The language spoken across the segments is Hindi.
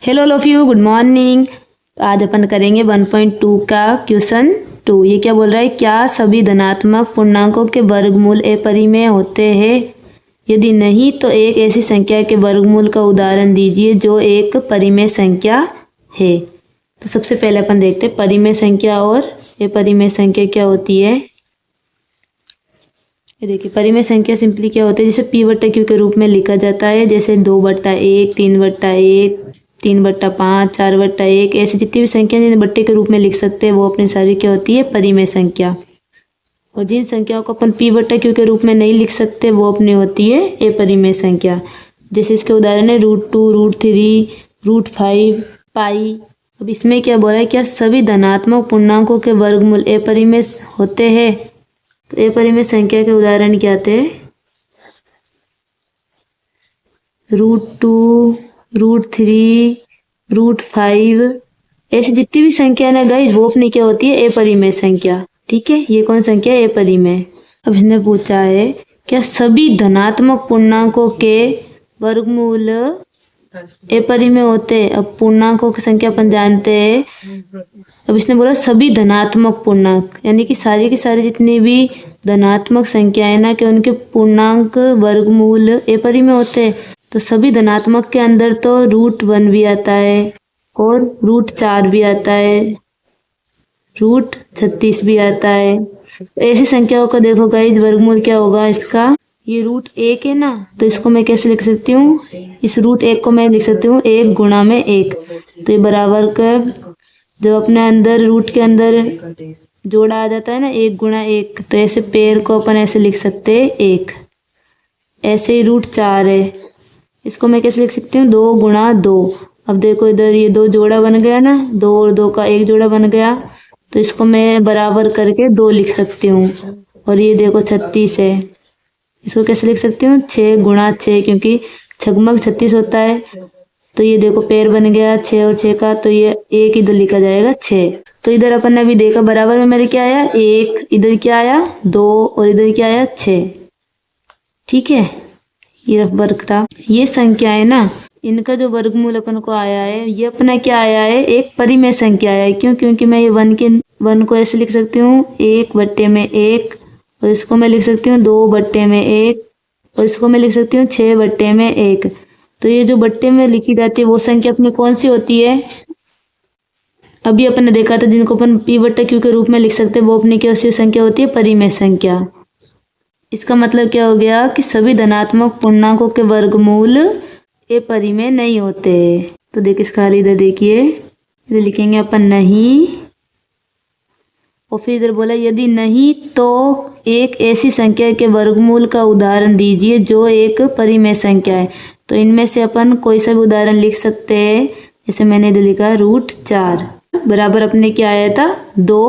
Hello all of you, good morning. तो आज अपन करेंगे 1.2 का क्वेश्चन 2। ये क्या बोल रहा है, क्या सभी धनात्मक पूर्णांकों के वर्गमूल अपरिमेय होते हैं? यदि नहीं तो एक ऐसी संख्या के वर्गमूल का उदाहरण दीजिए जो एक परिमेय संख्या है। तो सबसे पहले अपन देखते हैं परिमेय संख्या और अपरिमेय संख्या क्या होती है। देखिए परिमेय संख्या सिंपली क्या होती है, जैसे p/q के रूप में लिखा जाता है, जैसे 2/1, 3/1, 3/5, 4/1, ऐसी जितनी भी संख्या जिन्हें बट्टे के रूप में लिख सकते हैं वो अपनी सारी क्या होती है, परिमेय संख्या। और जिन संख्याओं को अपन p/q के रूप में नहीं लिख सकते वो अपनी होती है अपरिमेय संख्या। जैसे इसके उदाहरण है √2, √3, √5, पाई। अब इसमें क्या बोला है, क्या सभी धनात्मक पूर्णांकों के वर्गमूल अपरिमेय होते हैं? तो अपरिमेय संख्या के उदाहरण क्या थे, √2, √3, √5, ऐसी जितनी भी संख्या ना गाइस वो अपनी क्या होती है, अपरिमेय संख्या। ठीक है, ये कौन संख्या है, अपरिमेय। अब इसने पूछा है क्या सभी धनात्मक पूर्णांकों के वर्गमूल अपरिमेय होते हैं? अब पूर्णांकों की संख्या अपन जानते हैं। अब इसने बोला सभी धनात्मक पूर्णांक, यानी कि सारी की सारी जितनी भी धनात्मक संख्याएं ना कि उनके पूर्णांक वर्गमूल अपरिमेय होते हैं। तो सभी धनात्मक के अंदर तो √1 भी आता है और √4 भी आता है, √36 भी आता है। ऐसी संख्याओं का देखो गाइस वर्गमूल क्या होगा इसका, ये √1 है ना, तो इसको मैं कैसे लिख सकती हूँ, इस √1 को मैं लिख सकती हूँ 1 गुणा में 1। तो ये बराबर का जब अपने अंदर रूट के अंदर जोड़ा आ जाता है ना 1 गुणा 1, तो ऐसे पेड़ को अपन ऐसे लिख सकते हैं 1। ऐसे ही √4 है, इसको मैं कैसे लिख सकती हूँ 2 गुणा 2। अब देखो इधर ये 2 जोड़ा बन गया ना, 2 और 2 का 1 जोड़ा बन गया, तो इसको मैं बराबर करके 2 लिख सकती हूँ। और ये देखो 36 है, इसको कैसे लिख सकती हूँ 6 गुणा 6, क्योंकि छगमग 36 होता है। तो ये देखो पेड़ बन गया 6 और 6 का, तो ये 1 इधर लिखा जाएगा 6। तो इधर अपन ने अभी देखा बराबर में मेरे क्या आया 1, इधर क्या आया 2 और इधर क्या आया 6। ठीक है, ये वर्ग था। ये संख्या है ना, इनका जो वर्गमूल अपन को आया है ये अपना क्या आया है, एक परिमेय संख्या आया है। क्यों? क्योंकि मैं ये 1 को ऐसे लिख सकती हूँ 1/1, और इसको मैं लिख सकती हूँ 2/1, और इसको मैं लिख सकती हूँ 6/1। तो ये जो बट्टे में लिखी जाती है वो संख्या अपनी कौन सी होती है, अभी अपन ने देखा था जिनको अपन p/q के रूप में लिख सकते हैं वो अपनी क्या संख्या होती है, परिमेय संख्या। इसका मतलब क्या हो गया कि सभी धनात्मक पूर्णांकों के वर्गमूल अपरिमेय नहीं होते। तो देखिए इसका इधर देखिए, इधर लिखेंगे अपन नहीं, और फिर इधर बोला यदि नहीं तो एक ऐसी संख्या के वर्गमूल का उदाहरण दीजिए जो एक परिमेय संख्या है। तो इनमें से अपन कोई सा भी उदाहरण लिख सकते हैं, जैसे मैंने इधर लिखा √4 बराबर अपने क्या आया था 2,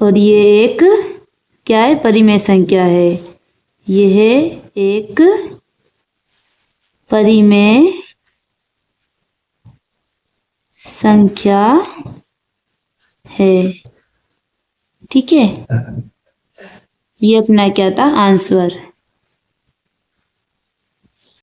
और ये एक क्या है, परिमेय संख्या है। यह एक परिमेय संख्या है। ठीक है, ये अपना क्या था आंसर।